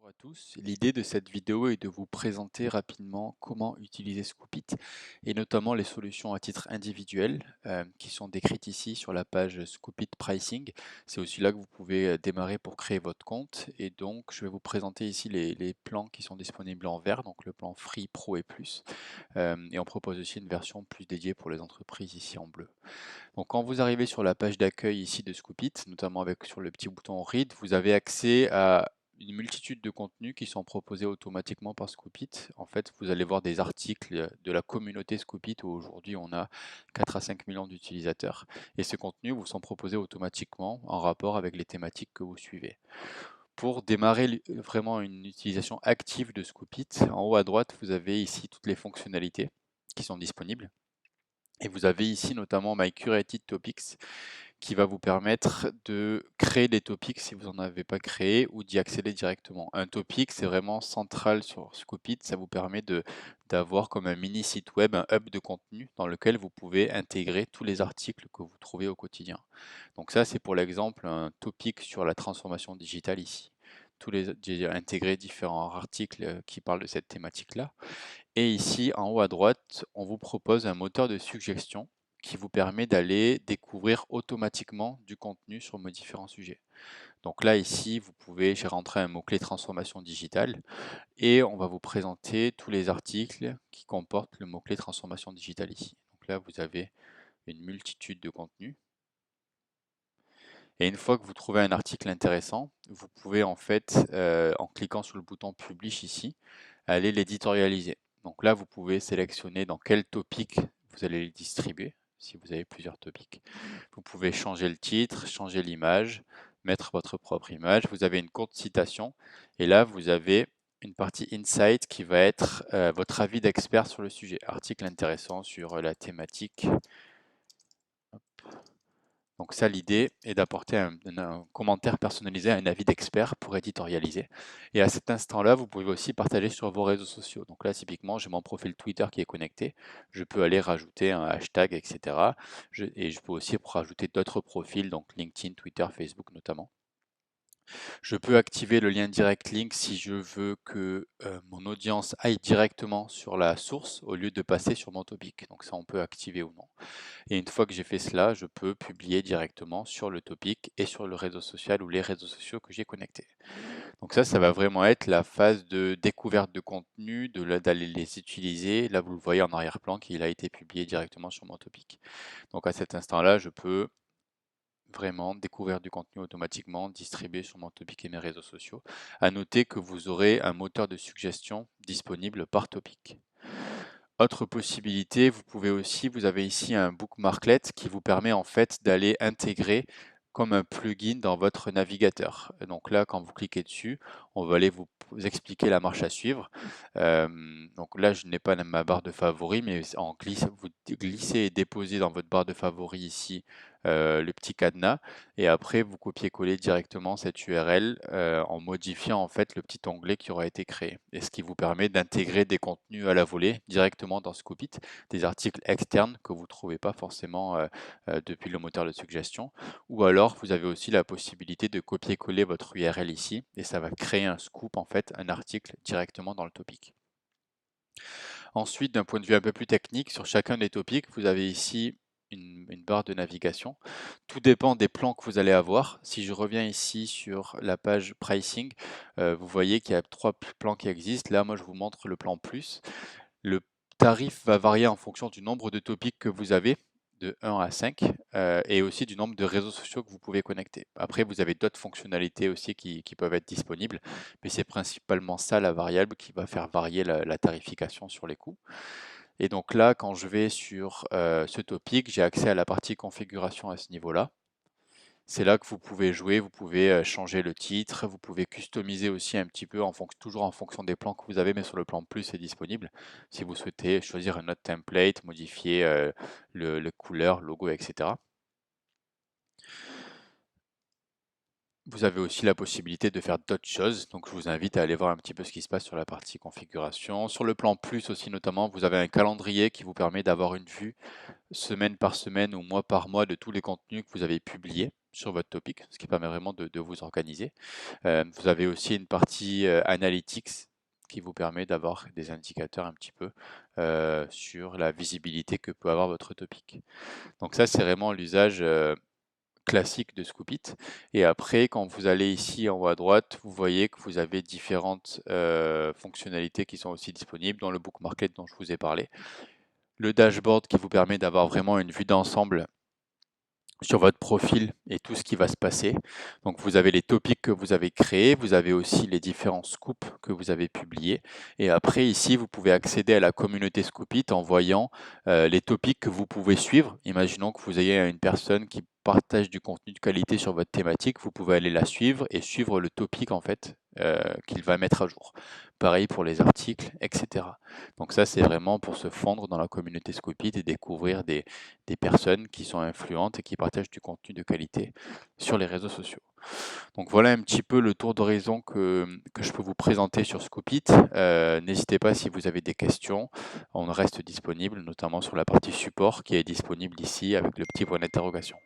Bonjour à tous. L'idée de cette vidéo est de vous présenter rapidement comment utiliser Scoopit et notamment les solutions à titre individuel qui sont décrites ici sur la page Scoopit Pricing. C'est aussi là que vous pouvez démarrer pour créer votre compte et donc je vais vous présenter ici les plans qui sont disponibles en vert, donc le plan Free, Pro et Plus. Et on propose aussi une version plus dédiée pour les entreprises ici en bleu. Donc quand vous arrivez sur la page d'accueil ici de Scoopit, notamment avec sur le petit bouton Read, vous avez accès à une multitude de contenus qui sont proposés automatiquement par Scoopit. En fait, vous allez voir des articles de la communauté Scoopit où aujourd'hui on a 4 à 5 millions d'utilisateurs. Et ces contenus vous sont proposés automatiquement en rapport avec les thématiques que vous suivez. Pour démarrer vraiment une utilisation active de Scoopit, en haut à droite, vous avez ici toutes les fonctionnalités qui sont disponibles. Et vous avez ici notamment My Curated Topics qui va vous permettre de créer des topics si vous n'en avez pas créé ou d'y accéder directement. Un topic, c'est vraiment central sur Scoopit, ça vous permet d'avoir comme un mini site web, un hub de contenu dans lequel vous pouvez intégrer tous les articles que vous trouvez au quotidien. Donc ça, c'est pour l'exemple un topic sur la transformation digitale ici. J'ai intégré différents articles qui parlent de cette thématique-là. Et ici, en haut à droite, on vous propose un moteur de suggestion qui vous permet d'aller découvrir automatiquement du contenu sur nos différents sujets. Donc là, ici, j'ai rentré un mot-clé transformation digitale et on va vous présenter tous les articles qui comportent le mot-clé transformation digitale ici. Donc là, vous avez une multitude de contenus. Et une fois que vous trouvez un article intéressant, vous pouvez en fait, en cliquant sur le bouton Publish ici, aller l'éditorialiser. Donc là, vous pouvez sélectionner dans quel topic vous allez les distribuer, si vous avez plusieurs topics. Vous pouvez changer le titre, changer l'image, mettre votre propre image. Vous avez une courte citation et là, vous avez une partie Insight qui va être votre avis d'expert sur le sujet. Article intéressant sur la thématique. Donc ça, l'idée est d'apporter un commentaire personnalisé, un avis d'expert pour éditorialiser. Et à cet instant-là, vous pouvez aussi partager sur vos réseaux sociaux. Donc là, typiquement, j'ai mon profil Twitter qui est connecté. Je peux aller rajouter un hashtag, etc. Et je peux aussi rajouter d'autres profils, donc LinkedIn, Twitter, Facebook notamment. Je peux activer le lien direct link si je veux que mon audience aille directement sur la source au lieu de passer sur mon topic. Donc ça, on peut activer ou non. Et une fois que j'ai fait cela, je peux publier directement sur le topic et sur le réseau social ou les réseaux sociaux que j'ai connectés. Donc ça va vraiment être la phase de découverte de contenu, d'aller les utiliser. Là, vous le voyez en arrière-plan qu'il a été publié directement sur mon topic. Donc à cet instant-là, je peux vraiment découvrir du contenu automatiquement, distribué sur mon topic et mes réseaux sociaux. À noter que vous aurez un moteur de suggestion disponible par topic. Autre possibilité, vous avez ici un bookmarklet qui vous permet en fait d'aller intégrer comme un plugin dans votre navigateur. Donc là, quand vous cliquez dessus, on va aller vous expliquer la marche à suivre. Donc là, je n'ai pas ma barre de favoris, mais vous glissez et déposez dans votre barre de favoris ici le petit cadenas, et après vous copiez-collez directement cette URL en modifiant en fait le petit onglet qui aura été créé. Et ce qui vous permet d'intégrer des contenus à la volée directement dans Scoopit, des articles externes que vous ne trouvez pas forcément depuis le moteur de suggestion. Ou alors vous avez aussi la possibilité de copier-coller votre URL ici et ça va créer un scoop en fait, un article directement dans le topic. Ensuite, d'un point de vue un peu plus technique, sur chacun des topics, vous avez ici une barre de navigation. Tout dépend des plans que vous allez avoir. Si je reviens ici sur la page pricing, vous voyez qu'il y a 3 plans qui existent. Là, moi, je vous montre le plan plus. Le tarif va varier en fonction du nombre de topics que vous avez, de 1 à 5, et aussi du nombre de réseaux sociaux que vous pouvez connecter. Après, vous avez d'autres fonctionnalités aussi qui peuvent être disponibles, mais c'est principalement ça la variable qui va faire varier la tarification sur les coûts. Et donc là, quand je vais sur ce topic, j'ai accès à la partie configuration à ce niveau-là. C'est là que vous pouvez jouer, vous pouvez changer le titre, vous pouvez customiser aussi un petit peu, toujours en fonction des plans que vous avez, mais sur le plan plus, c'est disponible. Si vous souhaitez choisir un autre template, modifier le couleur, logo, etc. Vous avez aussi la possibilité de faire d'autres choses, donc je vous invite à aller voir un petit peu ce qui se passe sur la partie configuration. Sur le plan plus aussi notamment, vous avez un calendrier qui vous permet d'avoir une vue semaine par semaine ou mois par mois de tous les contenus que vous avez publiés. sur votre topic, ce qui permet vraiment de vous organiser. Vous avez aussi une partie analytics qui vous permet d'avoir des indicateurs un petit peu sur la visibilité que peut avoir votre topic. Donc ça, c'est vraiment l'usage classique de Scoopit. Et après, quand vous allez ici en haut à droite, vous voyez que vous avez différentes fonctionnalités qui sont aussi disponibles dans le bookmarklet dont je vous ai parlé. Le dashboard qui vous permet d'avoir vraiment une vue d'ensemble sur votre profil et tout ce qui va se passer. Donc vous avez les topics que vous avez créés, vous avez aussi les différents scoops que vous avez publiés. Et après ici, vous pouvez accéder à la communauté Scoopit en voyant les topics que vous pouvez suivre. Imaginons que vous ayez une personne qui partage du contenu de qualité sur votre thématique, vous pouvez aller la suivre et suivre le topic en fait qu'il va mettre à jour. Pareil pour les articles, etc. Donc ça, c'est vraiment pour se fondre dans la communauté Scoopit et découvrir des personnes qui sont influentes et qui partagent du contenu de qualité sur les réseaux sociaux. Donc voilà un petit peu le tour d'horizon que je peux vous présenter sur Scoopit. N'hésitez pas si vous avez des questions, on reste disponible, notamment sur la partie support qui est disponible ici avec le petit point d'interrogation.